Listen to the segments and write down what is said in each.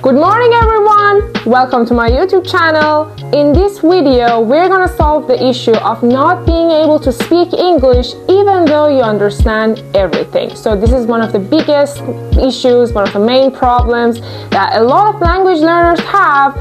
Good morning everyone! Welcome to my YouTube channel. In this video, we're gonna solve the issue of not being able to speak English even though you understand everything. So this is one of the biggest issues, one of the main problems that a lot of language learners have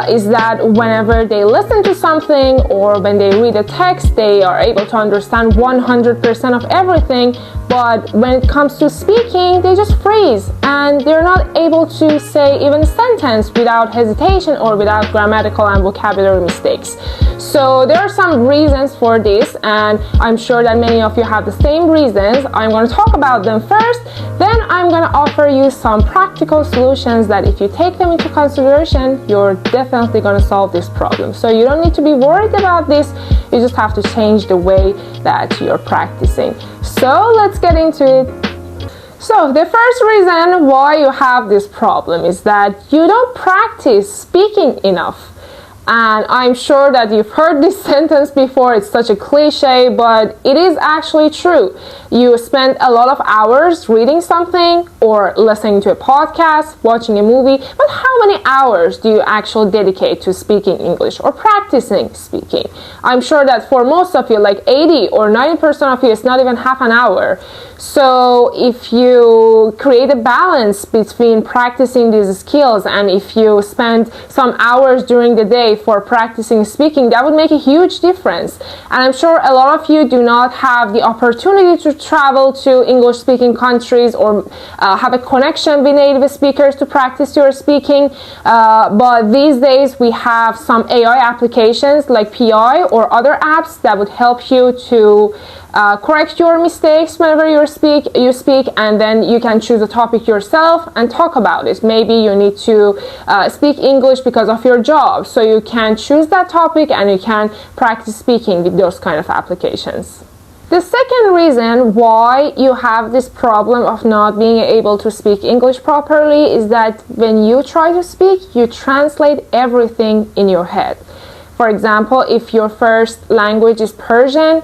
is that whenever they listen to something or when they read a text, they are able to understand 100% of everything, but when it comes to speaking, they just freeze and they're not able to say even a sentence without hesitation or without grammatical and vocabulary mistakes. So there are some reasons for this, and I'm sure that many of you have the same reasons. I'm going to talk about them first, then I'm going to offer you some practical solutions that if you take them into consideration, you're definitely going to solve this problem. So you don't need to be worried about this, you just have to change the way that you're practicing. So let's get into it. So the first reason why you have this problem is that you don't practice speaking enough. And I'm sure that you've heard this sentence before, it's such a cliche, but it is actually true. You spend a lot of hours reading something or listening to a podcast, watching a movie, but how many hours do you actually dedicate to speaking English or practicing speaking? I'm sure that for most of you, like 80 or 90% of you, it's not even half an hour. So if you create a balance between practicing these skills and if you spend some hours during the day for practicing speaking, that would make a huge difference. And I'm sure a lot of you do not have the opportunity to travel to English speaking countries or have a connection with native speakers to practice your speaking, but these days we have some AI applications like PI or other apps that would help you to correct your mistakes whenever you speak, and then you can choose a topic yourself and talk about it. Maybe you need to speak English because of your job, so you can choose that topic and you can practice speaking with those kind of applications. The second reason why you have this problem of not being able to speak English properly is that when you try to speak, you translate everything in your head. For example, if your first language is Persian,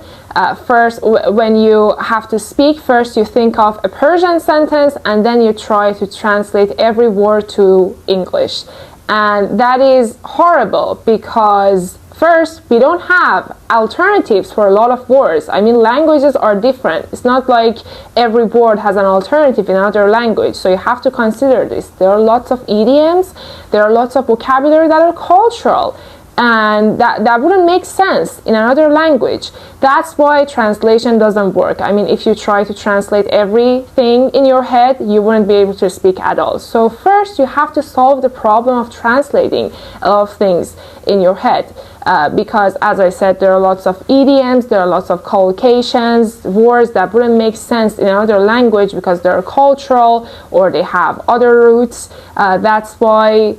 when you have to speak, first you think of a Persian sentence and then you try to translate every word to English. And that is horrible because first, we don't have alternatives for a lot of words. I mean, languages are different. It's not like every word has an alternative in another language. So you have to consider this. There are lots of idioms, there are lots of vocabulary that are cultural. And that wouldn't make sense in another language. That's why translation doesn't work. I mean, if you try to translate everything in your head, you wouldn't be able to speak at all. So first, you have to solve the problem of translating a lot of things in your head. Because, as I said, there are lots of idioms, there are lots of collocations, words that wouldn't make sense in another language because they're cultural or they have other roots. That's why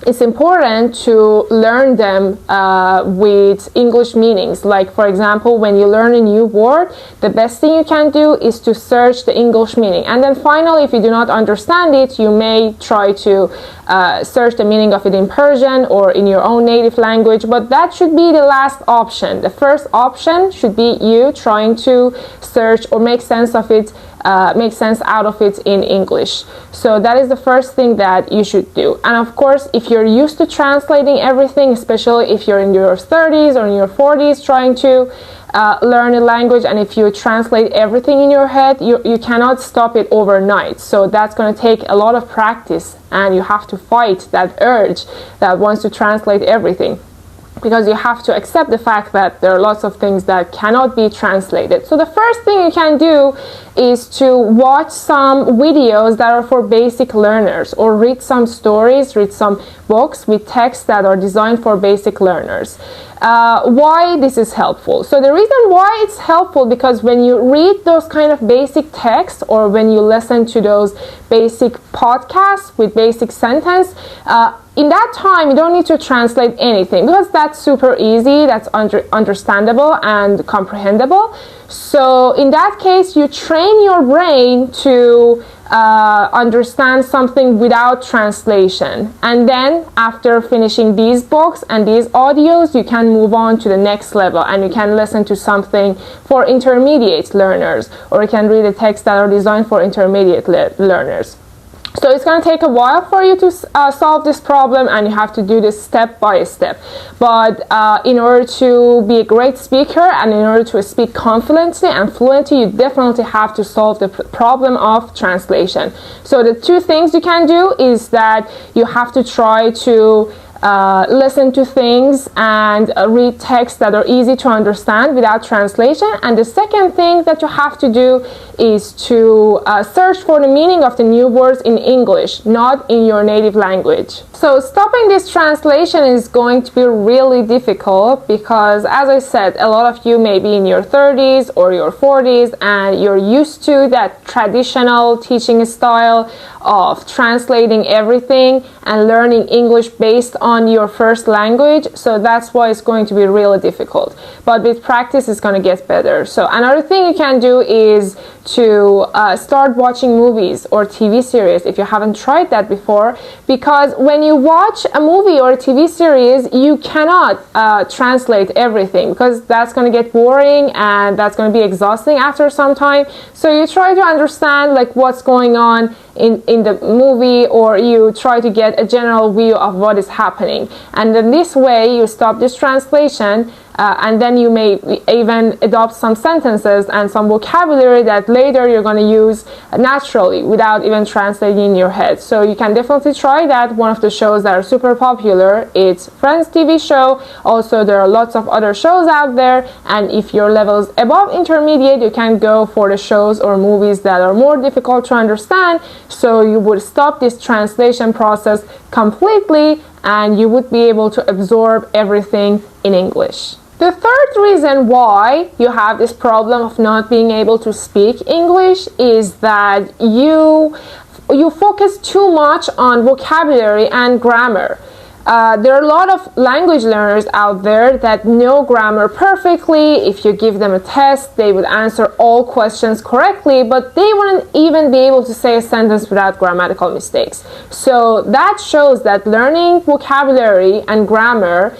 it's important to learn them with English meanings. Like, for example, when you learn a new word, the best thing you can do is to search the English meaning. And then finally, if you do not understand it, you may try to search the meaning of it in Persian or in your own native language. But that should be the last option. The first option should be you trying to search or make sense of it, make sense out of it in English. So that is the first thing that you should do. And of course, if you're used to translating everything, especially if you're in your 30s or in your 40s trying to learn a language, and if you translate everything in your head, you cannot stop it overnight. So that's going to take a lot of practice, and you have to fight that urge that wants to translate everything, because you have to accept the fact that there are lots of things that cannot be translated. So the first thing you can do is to watch some videos that are for basic learners, or read some stories, read some books with texts that are designed for basic learners. Why this is helpful? So the reason why it's helpful, because when you read those kind of basic texts or when you listen to those basic podcasts with basic sentence, in that time you don't need to translate anything because that's super easy, that's understandable and comprehensible. So in that case, you train your brain to understand something without translation, and then after finishing these books and these audios, you can move on to the next level and you can listen to something for intermediate learners, or you can read the texts that are designed for intermediate learners. So it's going to take a while for you to solve this problem, and you have to do this step by step. But in order to be a great speaker and in order to speak confidently and fluently, you definitely have to solve the problem of translation. So the two things you can do is that you have to try to listen to things and read texts that are easy to understand without translation. And the second thing that you have to do is to search for the meaning of the new words in English, not in your native language. So stopping this translation is going to be really difficult because, as I said, a lot of you may be in your 30s or your 40s and you're used to that traditional teaching style of translating everything and learning English based on your first language. So that's why it's going to be really difficult. But with practice, it's going to get better. So another thing you can do is to start watching movies or TV series if you haven't tried that before, because when you watch a movie or a TV series, you cannot translate everything because that's going to get boring and that's going to be exhausting after some time. So you try to understand like what's going on in the movie, or you try to get a general view of what is happening, and then this way you stop this translation. And then you may even adopt some sentences and some vocabulary that later you're going to use naturally without even translating in your head. So you can definitely try that. One of the shows that are super popular, it's Friends TV show. Also, there are lots of other shows out there, and if your level is above intermediate, you can go for the shows or movies that are more difficult to understand. So you would stop this translation process completely and you would be able to absorb everything in English. The third reason why you have this problem of not being able to speak English is that you focus too much on vocabulary and grammar. There are a lot of language learners out there that know grammar perfectly. If you give them a test, they would answer all questions correctly, but they wouldn't even be able to say a sentence without grammatical mistakes. So that shows that learning vocabulary and grammar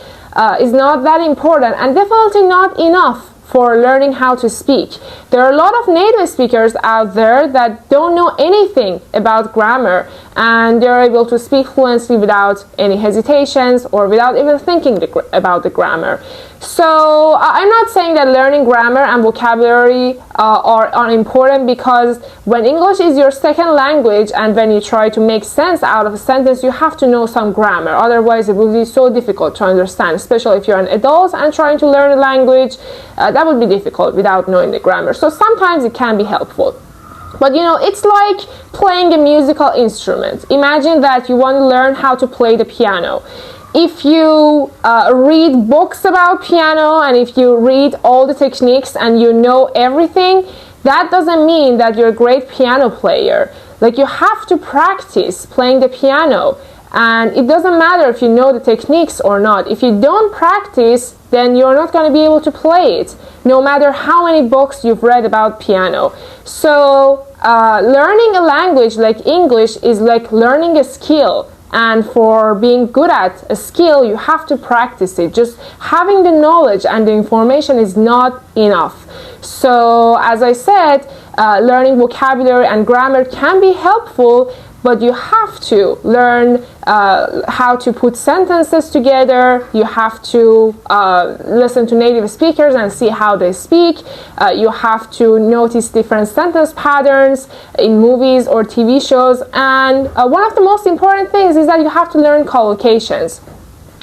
is not that important and definitely not enough for learning how to speak. There are a lot of native speakers out there that don't know anything about grammar and they're able to speak fluently without any hesitations or without even thinking about the grammar. So I'm not saying that learning grammar and vocabulary are unimportant, because when English is your second language and when you try to make sense out of a sentence, you have to know some grammar. Otherwise, it will be so difficult to understand, especially if you're an adult and trying to learn a language. That would be difficult without knowing the grammar. So sometimes it can be helpful. But you know, it's like playing a musical instrument. Imagine that you want to learn how to play the piano. If you read books about piano and if you read all the techniques and you know everything, that doesn't mean that you're a great piano player. Like, you have to practice playing the piano. And it doesn't matter if you know the techniques or not. If you don't practice, then you're not going to be able to play it, no matter how many books you've read about piano. So learning a language like English is like learning a skill. And for being good at a skill, you have to practice it. Just having the knowledge and the information is not enough. So as I said, learning vocabulary and grammar can be helpful, but you have to learn how to put sentences together. You have to listen to native speakers and see how they speak. You have to notice different sentence patterns in movies or TV shows. And one of the most important things is that you have to learn collocations.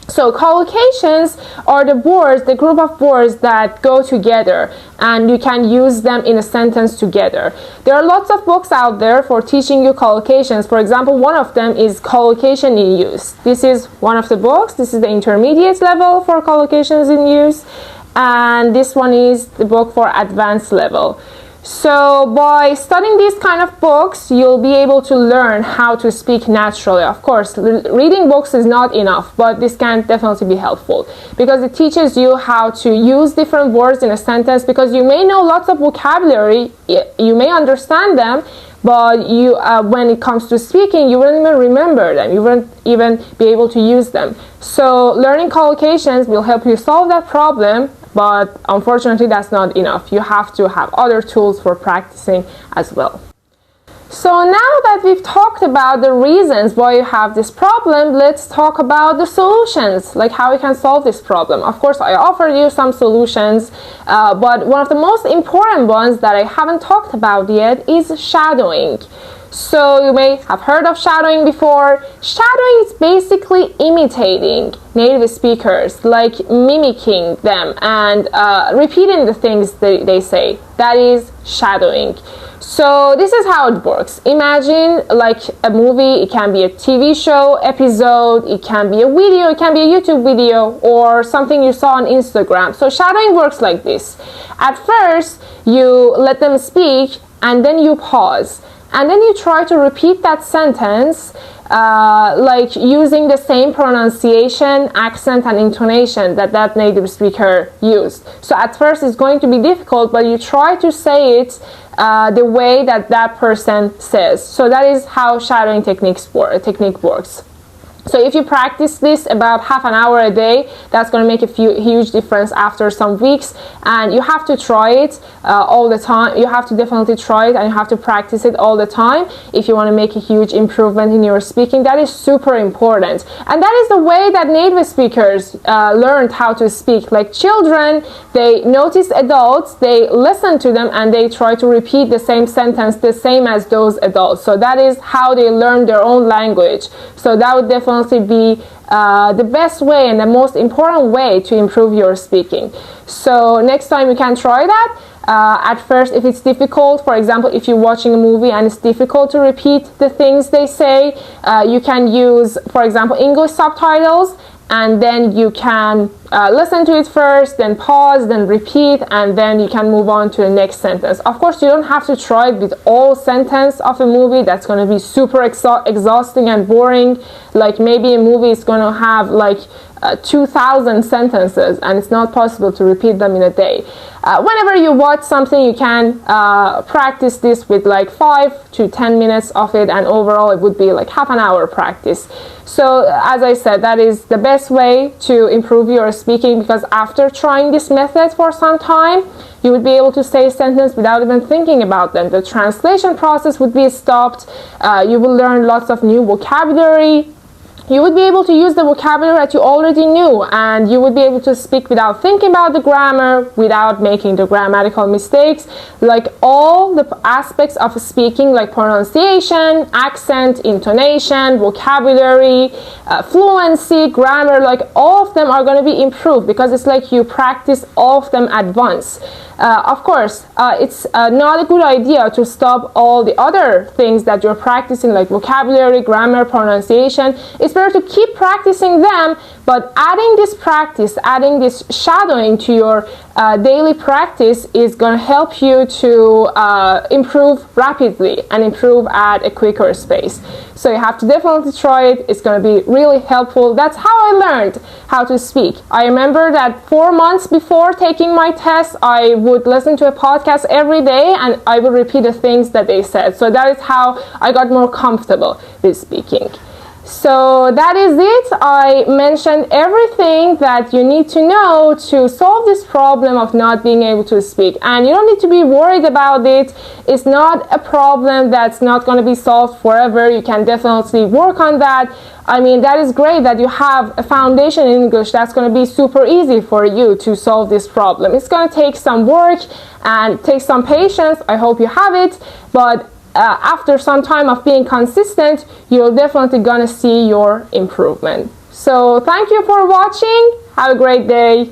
So collocations are the words, the group of words that go together, and you can use them in a sentence together. There are lots of books out there for teaching you collocations. For example, one of them is Collocation in Use. This is one of the books. This is the intermediate level for collocations in use, and this one is the book for advanced level. So by studying these kind of books, you'll be able to learn how to speak naturally. Of course, reading books is not enough, but this can definitely be helpful because it teaches you how to use different words in a sentence, because you may know lots of vocabulary, you may understand them, but you, when it comes to speaking, you wouldn't even remember them. You wouldn't even be able to use them. So learning collocations will help you solve that problem. But unfortunately, that's not enough. You have to have other tools for practicing as well. So now that we've talked about the reasons why you have this problem, let's talk about the solutions, like how we can solve this problem. Of course, I offered you some solutions, but one of the most important ones that I haven't talked about yet is shadowing. So you may have heard of shadowing before. Shadowing is basically imitating native speakers, like mimicking them and repeating the things they say. That is shadowing. So this is how it works. Imagine like a movie. It can be a TV show episode, it can be a video, it can be a YouTube video, or something you saw on Instagram. So shadowing works like this. At first, you let them speak and then you pause. And then you try to repeat that sentence like using the same pronunciation, accent, and intonation that native speaker used. So at first it's going to be difficult, but you try to say it the way that person says. So that is how shadowing technique works. So if you practice this about half an hour a day, that's going to make a huge difference after some weeks. And you have to try it all the time. You have to definitely try it, and you have to practice it all the time if you want to make a huge improvement in your speaking. That is super important. And that is the way that native speakers learned how to speak. Like children, they notice adults, they listen to them, and they try to repeat the same sentence the same as those adults. So that is how they learn their own language. So that would definitely be the best way and the most important way to improve your speaking. So next time you can try that. At first, if it's difficult, for example, if you're watching a movie and it's difficult to repeat the things they say, you can use, for example, English subtitles, and then you can listen to it first, then pause, then repeat, and then you can move on to the next sentence. Of course, you don't have to try it with all sentence of a movie. That's going to be super exhausting and boring. Like maybe a movie is going to have like 2,000 sentences, and it's not possible to repeat them in a day. Whenever you watch something, you can practice this with like 5 to 10 minutes of it, and overall it would be like half an hour practice. So as I said, that is the best way to improve your speaking, because after trying this method for some time, you would be able to say a sentence without even thinking about them. The translation process would be stopped. You will learn lots of new vocabulary. You would be able to use the vocabulary that you already knew, and you would be able to speak without thinking about the grammar, without making the grammatical mistakes. Like all the aspects of speaking, like pronunciation, accent, intonation, vocabulary, fluency, grammar, like all of them are going to be improved, because it's like you practice all of them at once. Of course, it's not a good idea to stop all the other things that you're practicing, like vocabulary, grammar, pronunciation. It's better to keep practicing them, but adding this practice, adding this shadowing to your daily practice is going to help you to improve rapidly and improve at a quicker pace. So you have to definitely try it. It's going to be really helpful. That's how I learned how to speak. I remember that 4 months before taking my test, I would listen to a podcast every day, and I would repeat the things that they said. So that is how I got more comfortable with speaking. So that is it. I mentioned everything that you need to know to solve this problem of not being able to speak. And you don't need to be worried about it. It's not a problem that's not going to be solved forever. You can definitely work on that. I mean, that is great that you have a foundation in English. That's going to be super easy for you to solve this problem. It's going to take some work and take some patience. I hope you have it. But after some time of being consistent, you're definitely gonna see your improvement. So thank you for watching. Have a great day.